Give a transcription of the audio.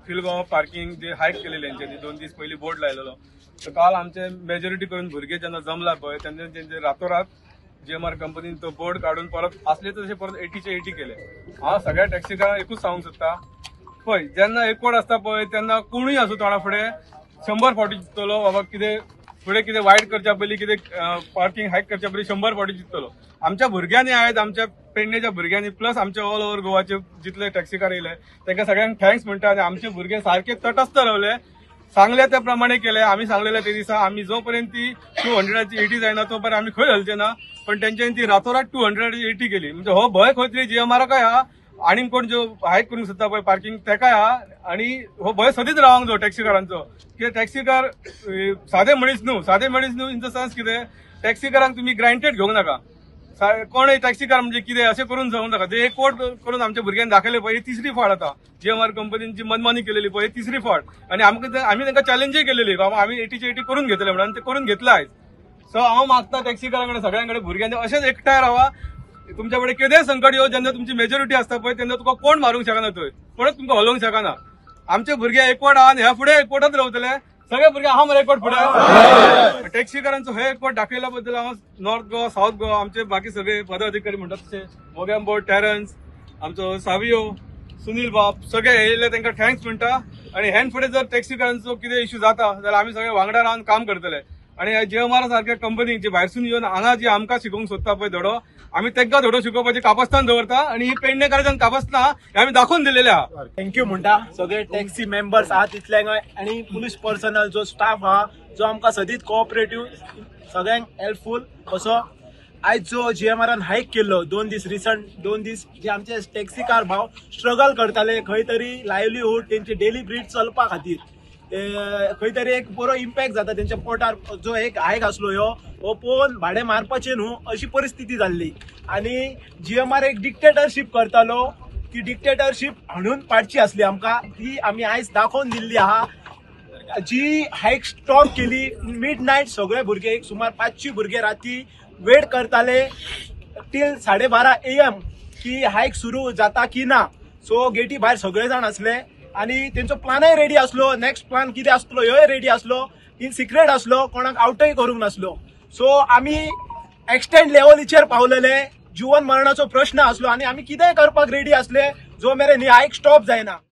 फिलगांव parking जे हायक केलेले त्यांच्यानी 2 दीस पयलीं बोर्ड लायलेलो. तर काल आमचे मेजॉरिटी करून भुरगे जेन्ना जमला पळय तेन्ना तेंचे रातोरात GMR कंपनीन तो बोर्ड काढून परत असले तसे परत 80चे 80 केले. हांव सगळ्या टॅक्सीकारांक एकूच सांगूंक सोदता, पळय जेन्ना एकवट आसता पळय तेन्ना कोणूय आसूं तोंडा फुडें 100 फावटी चिंततलो बाबा कितें फुडें कितें वायट करच्या पयलीं कितें पार्किंग हायक करच्या पयलीं 100 फावटी चिंततलो. आमच्या भुरग्यांनी आयज आमच्या पेडणेच्या भुरग्यांनी प्लस आमच्या ऑल ओव्हर गोवाचे जितले टॅक्सीकार येयले तांकां सगळ्यांक थँक्स म्हणटा. आनी आमचे भुरगे सारखे तटस्थ रावले, सांगले त्या प्रमाणे केले. आमी सांगलेले ते दिसा आमी जो पर्यंत ती 200ची 80 जायना तो पर्यंत आमी खंय हलचे ना, पण तेंच्यांनी ती रातोरात 200ची 80 केली. म्हणजे हो भंय खंय तरी GMRकाय हा आनी कोण जो हायक करूंक सोदता पळय पार्किंग तेकाय हा. आनी हो भंय सदींच रावंक जाय टॅक्सीकारांचो, कित्याक टॅक्सीकार सादे मनीस न्हू इन द सेन्स कितें टॅक्सीकारांक तुमी ग्रांटेड घेवंक नाका. कोणय टॅक्सीकार म्हणजे कितें अशें करून जावंक नाका. ते एकवट करून आमच्या भुरग्यांनी दाखयले पळय ही 3री फावट आतां GMR कंपनीची मनमानी केलेली पळय 3री फावट. आनी आमी तांकां चॅलेंजय केलेली बाबा आमी 80चे 80 करून घेतले म्हणून ते करून घेतले आयज. सो हांव मागता टॅक्सीकारांकडे सगळ्यांकडे भुरग्यांनी अशेंच एकठांय रावा. तुमच्या कडेन कितेंय संकट येवं जेन्ना तुमची मेजॉरिटी आसता पळय तेन्ना तुका कोण मारूंक शकना, थंय कोणच तुमकां हलोवंक शकना. आमचे भुरगे एकवट आहा आनी ह्या फुडें एकवटच रावतले. सगळे भुरगे आहा मरे एकवट फुडें. टॅक्सीकारांचो हे एकवट दाखयल्या बद्दल हांव नॉर्थ गोवा साऊथ गोवा आमचे बाकी सगळे पदाधिकारी म्हणटात तशे मोगॅम्बो टॅरन्स आमचो सावियो सुनील बाब सगळे येयले तांकां थँक्स म्हणटा. आनी हेन फुडें जर टॅक्सीकारांचो कितें इश्यू जाता जाल्यार आमी सगळे वांगडा रावन काम करतले. आनी GMR सारख्या कंपनीक जी भायरसून येवन हांगा जी आमकां शिकोवंक सोदता पळय धडो आमी तांकां धडो शिकोवपाची कापास्तान दवरता. आनी ही पेडणेकारांच्यान कापासना हे आमी दाखोवन दिलेले आहा. थँक्यू म्हणटा सगळे टॅक्सी मेंबर्स आहात तितल्यांक आनी पुलीस पर्सनल जो स्टाफ आहा जो आमकां सदींच कोऑपरेटिव्ह सगळ्यांक हेल्पफूल असो. आयज जो GMRन हायक केल्लो 2 दीस रिसंट 2 दीस जे आमचे टॅक्सीकार भाव स्ट्रगल करताले खंय तरी लायव्हलीहूड तेंची डेली ब्रीड चलपा खातीर खंय तरी एक बरो इम्पॅक्ट जाता तेंच्या पोटार. जो एक हायक आसलो हो पळोवन भाडें मारपाचें न्हू अशी परिस्थिती जाल्ली. आनी GMR एक डिक्टेटरशीप करतालो, ती डिक्टेटरशीप हाणून पाडची आसली आमकां, ती आमी आयज दाखोवन दिल्ली आहा. जी हायक स्टॉप केली मिड नायट सगळे भुरगे सुमार 500 भुरगे राती वेट करताले टील 12:30 AM की हायक सुरू जाता की ना. सो गेटी भायर सगळे जाण असले आनी तेंचो प्लानय रेडी आसलो. नेक्स्ट प्लान कितें आसलो ह्योय रेडी आसलो. इन सिक्रेट आसलो, कोणाक आउटय करूंक नासलो. सो आमी एक्सटेंड लेवलीचेर पावलेले. जीवन मरणाचो प्रश्न आसलो आनी आमी कितेंय करपाक रेडी आसले जो मेरेन ही हायक स्टॉप जायना.